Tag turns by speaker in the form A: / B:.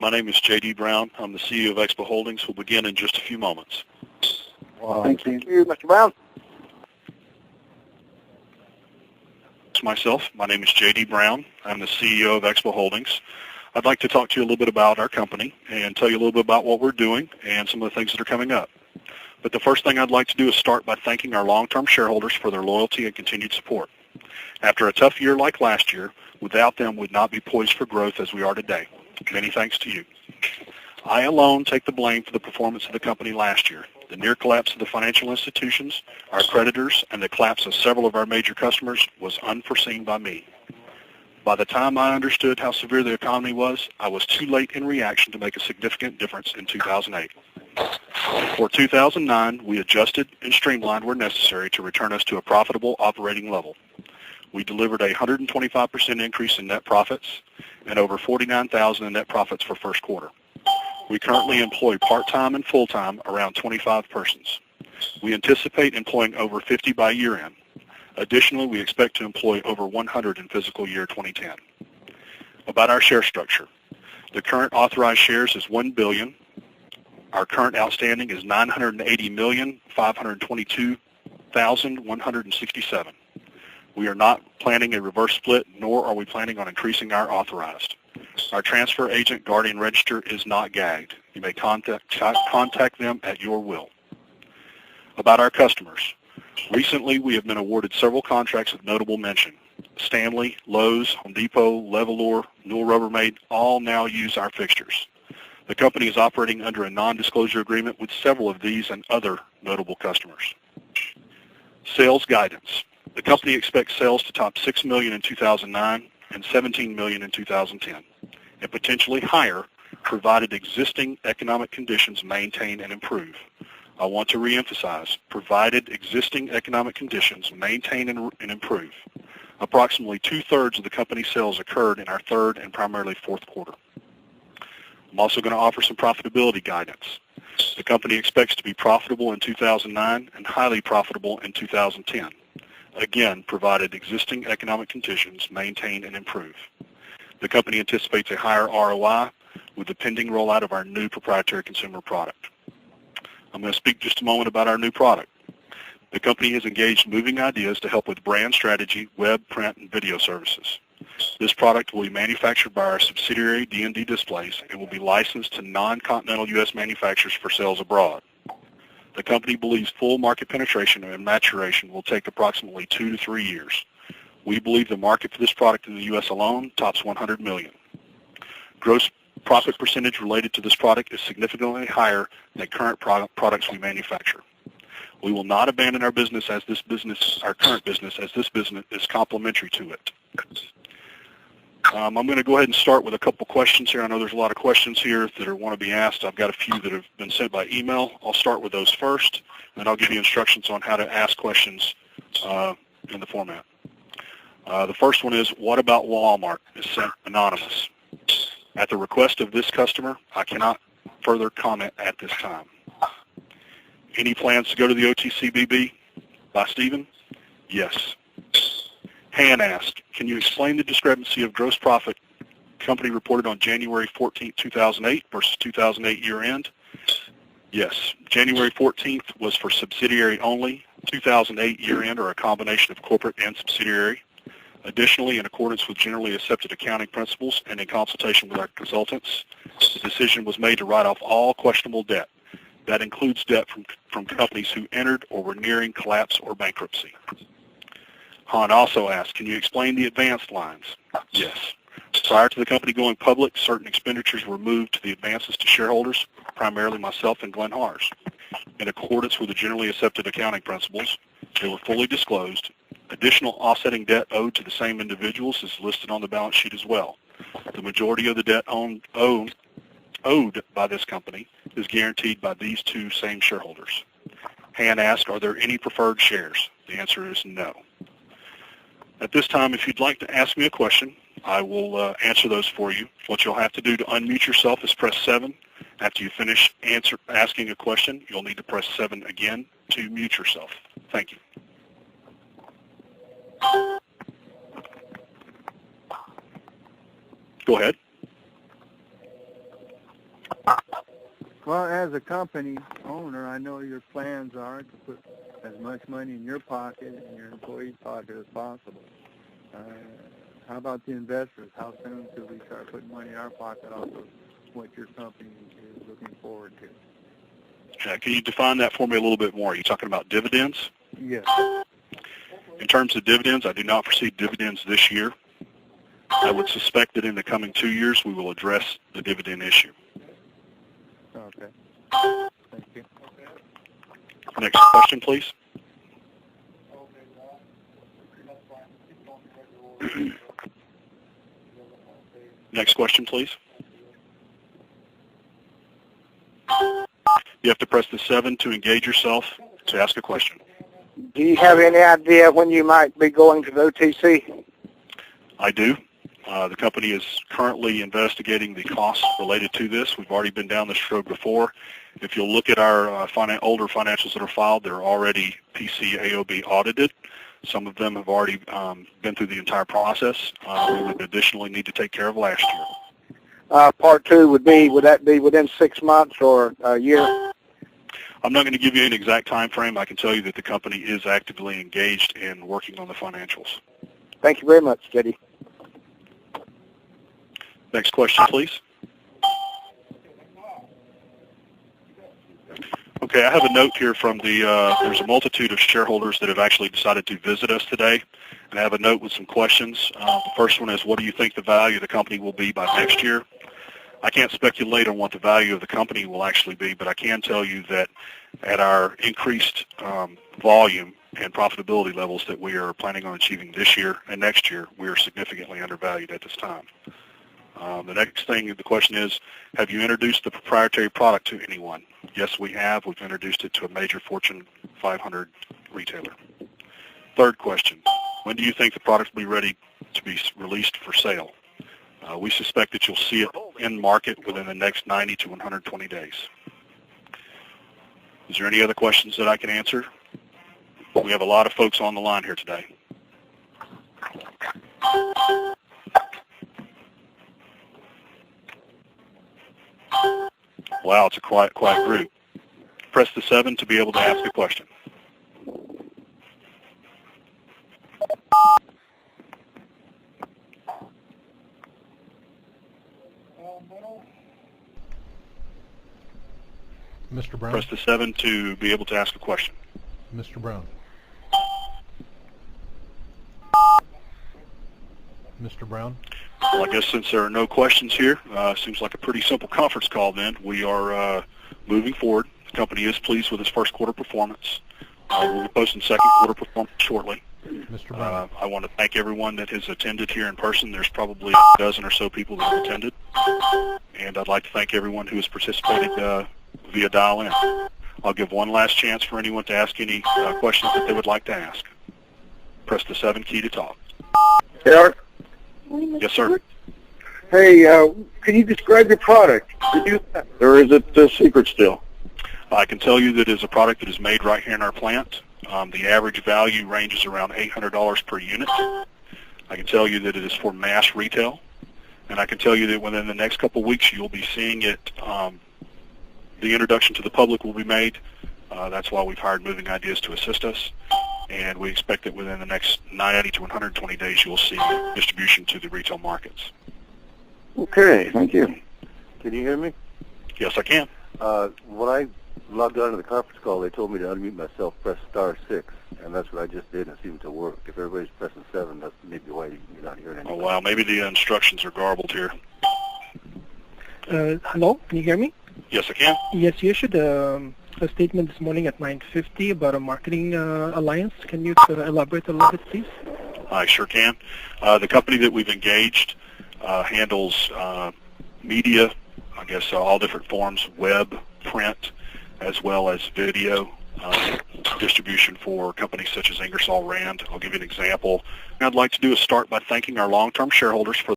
A: My name is J.D. Brown. I'm the CEO of Expo Holdings. We'll begin in just a few moments.
B: Thank you, Mr. Brown.
A: Myself, my name is J.D. Brown. I'm the CEO of Expo Holdings. I'd like to talk to you a little bit about our company and tell you a little bit about what we're doing and some of the things that are coming up. But the first thing I'd like to do is start by thanking our long-term shareholders for their loyalty and continued support. After a tough year like last year, without them we'd not be poised for growth as we are today. Many thanks to you. I alone take the blame for the performance of the company last year. The near collapse of the financial institutions, our creditors, and the collapse of several of our major customers was unforeseen by me. By the time I understood how severe the economy was, I was too late in reaction to make a significant difference in 2008. For 2009, we adjusted and streamlined where necessary to return us to a profitable operating level. We delivered a 125% increase in net profits and over $49,000 in net profits for first quarter. We currently employ part-time and full-time around 25 persons. We anticipate employing over 50 by year-end. Additionally, we expect to employ over 100 in fiscal year 2010. About our share structure. The current authorized shares is 1 billion. Our current outstanding is 980,522,167. We are not planning a reverse split, nor are we planning on increasing our authorized. Our transfer agent guardian register is not gagged. You may contact them at your will. About our customers. Recently, we have been awarded several contracts of notable mention. Stanley, Lowe's, Home Depot, Levelor, Newell Rubbermaid all now use our fixtures. The company is operating under a non-disclosure agreement with several of these and other notable customers. Sales guidance. The company expects sales to top $6 million in 2009 and $17 million in 2010, and potentially higher provided existing economic conditions maintain and improve. I want to reemphasize, provided existing economic conditions maintain and improve. Approximately 2/3 of the company's sales occurred in our third and primarily fourth quarter. I'm also going to offer some profitability guidance. The company expects to be profitable in 2009 and highly profitable in 2010. Again, provided existing economic conditions maintain and improve. The company anticipates a higher ROI with the pending rollout of our new proprietary consumer product. I'm going to speak just a moment about our new product. The company has engaged Moving Ideas to help with brand strategy, web, print, and video services. This product will be manufactured by our subsidiary D&D Displays and will be licensed to non-continental U.S. manufacturers for sales abroad. The company believes full market penetration and maturation will take approximately 2 to 3 years. We believe the market for this product in the U.S. alone tops $100 million. Gross profit percentage related to this product is significantly higher than current products we manufacture. We will not abandon our current business, as this business is complementary to it. I'm going to go ahead and start with a couple questions here. I know there's a lot of questions here that want to be asked. I've got a few that have been sent by email. I'll start with those first, and then I'll give you instructions on how to ask questions in the format. The first one is, what about Walmart? It's sent anonymous. At the request of this customer, I cannot further comment at this time. Any plans to go to the OTCBB? By Stephen? Yes. Han asked, can you explain the discrepancy of gross profit company reported on January 14, 2008 versus 2008 year end? Yes. January 14th was for subsidiary only. 2008 year end are a combination of corporate and subsidiary. Additionally, in accordance with generally accepted accounting principles and in consultation with our consultants, the decision was made to write off all questionable debt. That includes debt from companies who entered or were nearing collapse or bankruptcy. Han also asked, can you explain the advanced lines? Yes. Prior to the company going public, certain expenditures were moved to the advances to shareholders, primarily myself and Glenn Hars. In accordance with the generally accepted accounting principles, they were fully disclosed. Additional offsetting debt owed to the same individuals is listed on the balance sheet as well. The majority of the debt owed by this company is guaranteed by these two same shareholders. Han asked, are there any preferred shares? The answer is no. At this time, if you'd like to ask me a question, I will answer those for you. What you'll have to do to unmute yourself is press 7. After you finish asking a question, you'll need to press 7 again to mute yourself. Thank you. Go ahead.
C: Well, as a company owner, I know your plans are to put as much money in your pocket and your employees' pocket as possible. How about the investors? How soon could we start putting money in our pocket off of what your company is looking forward to?
A: Can you define that for me a little bit more? Are you talking about dividends?
C: Yes.
A: In terms of dividends, I do not foresee dividends this year. I would suspect that in the coming 2 years we will address the dividend issue.
C: Okay. Thank you.
A: Next question, please. Next question, please. You have to press the 7 to engage yourself to ask a question.
B: Do you have any idea when you might be going to the OTC?
A: I do. The company is currently investigating the costs related to this. We've already been down this road before. If you'll look at our older financials that are filed, they're already PCAOB audited. Some of them have already been through the entire process. We would additionally need to take care of last year.
B: Part 2 would that be within 6 months or a year?
A: I'm not going to give you an exact time frame. I can tell you that the company is actively engaged in working on the financials.
B: Thank you very much, Jetty.
A: Next question, please. Okay, I have a note here from there's a multitude of shareholders that have actually decided to visit us today, and I have a note with some questions. The first one is, what do you think the value of the company will be by next year? I can't speculate on what the value of the company will actually be, but I can tell you that at our increased volume and profitability levels that we are planning on achieving this year and next year, we are significantly undervalued at this time. The next thing, the question is, have you introduced the proprietary product to anyone? Yes, we have. We've introduced it to a major Fortune 500 retailer. Third question, when do you think the product will be ready to be released for sale? We suspect that you'll see it in market within the next 90 to 120 days. Is there any other questions that I can answer? We have a lot of folks on the line here today. Wow, it's a quiet group. Press the 7 to be able to ask a question.
D: Mr. Brown?
A: Press the 7 to be able to ask a question.
D: Mr. Brown? Mr. Brown?
A: Well, I guess since there are no questions here, seems like a pretty simple conference call then. We are moving forward. The company is pleased with its first quarter performance. We'll be posting second quarter performance shortly.
D: Mr. Brown?
A: I want to thank everyone that has attended here in person. There's probably a dozen or so people that have attended. And I'd like to thank everyone who has participated via dial-in. I'll give one last chance for anyone to ask any questions that they would like to ask. Press the 7 key to talk.
B: Eric?
A: Yes, sir.
B: Hey, can you describe your product? Or is it a secret still?
A: I can tell you that it is a product that is made right here in our plant. The average value ranges around $800 per unit. I can tell you that it is for mass retail. And I can tell you that within the next couple of weeks you'll be seeing it. The introduction to the public will be made. That's why we've hired Moving Ideas to assist us. And we expect that within the next 90 to 120 days you'll see distribution to the retail markets.
E: Okay, thank you. Can you hear me?
A: Yes, I can.
E: When I logged on to the conference call, they told me to unmute myself, press *6, and that's what I just did, and it seemed to work. If everybody's pressing 7, that's maybe why you're not hearing anything.
A: Oh, wow, maybe the instructions are garbled here.
F: Hello, can you hear me?
A: Yes, I can.
F: Yes, you issued a statement this morning at 9:50 about a marketing alliance. Can you elaborate a little bit, please?
A: I sure can. The company that we've engaged handles media, I guess all different forms, web, print, as well as video distribution for companies such as Ingersoll Rand. I'll give you an example. And I'd like to do is start by thanking our long-term shareholders for